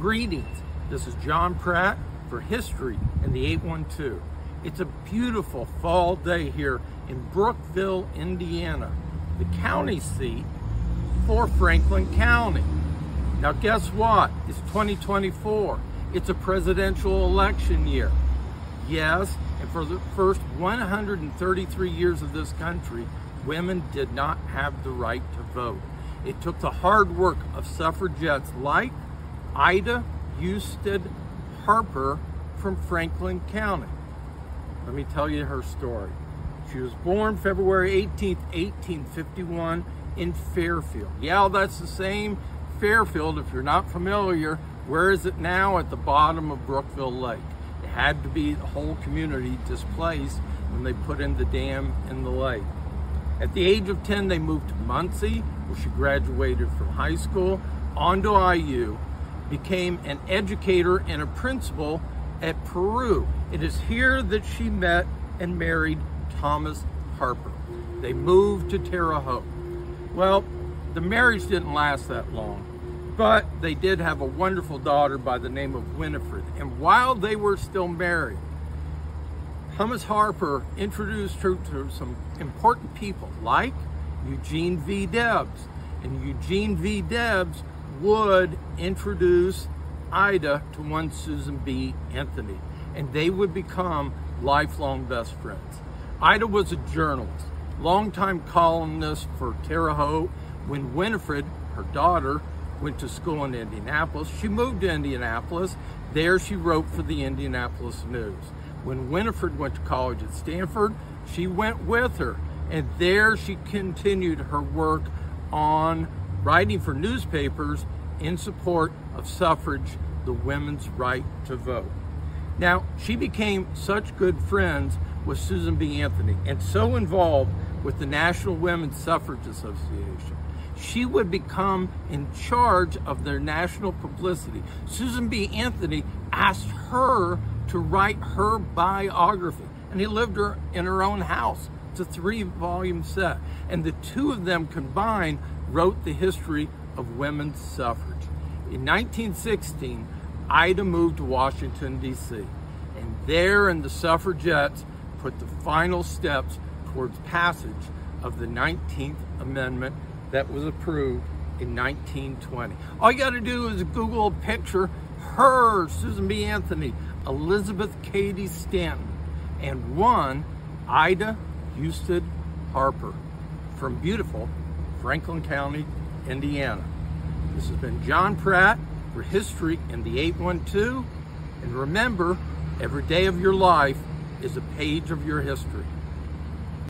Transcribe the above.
Greetings, this is John Pratt for History in the 812. It's a beautiful fall day here in Brookville, Indiana, the county seat for Franklin County. Now guess what? It's 2024. It's a presidential election year. Yes, and for the first 133 years of this country, women did not have the right to vote. It took the hard work of suffragettes like Ida Husted Harper from Franklin County. Let me tell you her story. She was born February 18th, 1851 in Fairfield. Yeah, that's the same Fairfield. If you're not familiar, where is it now? At the bottom of Brookville Lake. It had to be the whole community displaced when they put in the dam in the lake. At the age of 10, they moved to Muncie, where she graduated from high school, on to IU, became an educator and a principal at Peru. It is here that she met and married Thomas Harper. They moved to Terre Haute. Well, the marriage didn't last that long, but they did have a wonderful daughter by the name of Winifred. And while they were still married, Thomas Harper introduced her to some important people like Eugene V. Debs. And Eugene V. Debs would introduce Ida to one Susan B. Anthony, and they would become lifelong best friends. Ida was a journalist, longtime columnist for Terre Haute. When Winifred, her daughter, went to school in Indianapolis, she moved to Indianapolis. There she wrote for the Indianapolis News. When Winifred went to college at Stanford, she went with her, and there she continued her work on writing for newspapers in support of suffrage, the women's right to vote. Now, she became such good friends with Susan B. Anthony and so involved with the National Women's Suffrage Association, she would become in charge of their national publicity. Susan B. Anthony asked her to write her biography, and he lived in her own house. It's a 3-volume set, and the two of them combined wrote the history of women's suffrage. In 1916, Ida moved to Washington, D.C., and therein the suffragettes put the final steps towards passage of the 19th Amendment that was approved in 1920. All you got to do is Google a picture, her, Susan B. Anthony, Elizabeth Cady Stanton, and one, Ida Husted Harper, from beautiful Franklin County, Indiana. This has been John Pratt for History in the 812. And remember, every day of your life is a page of your history.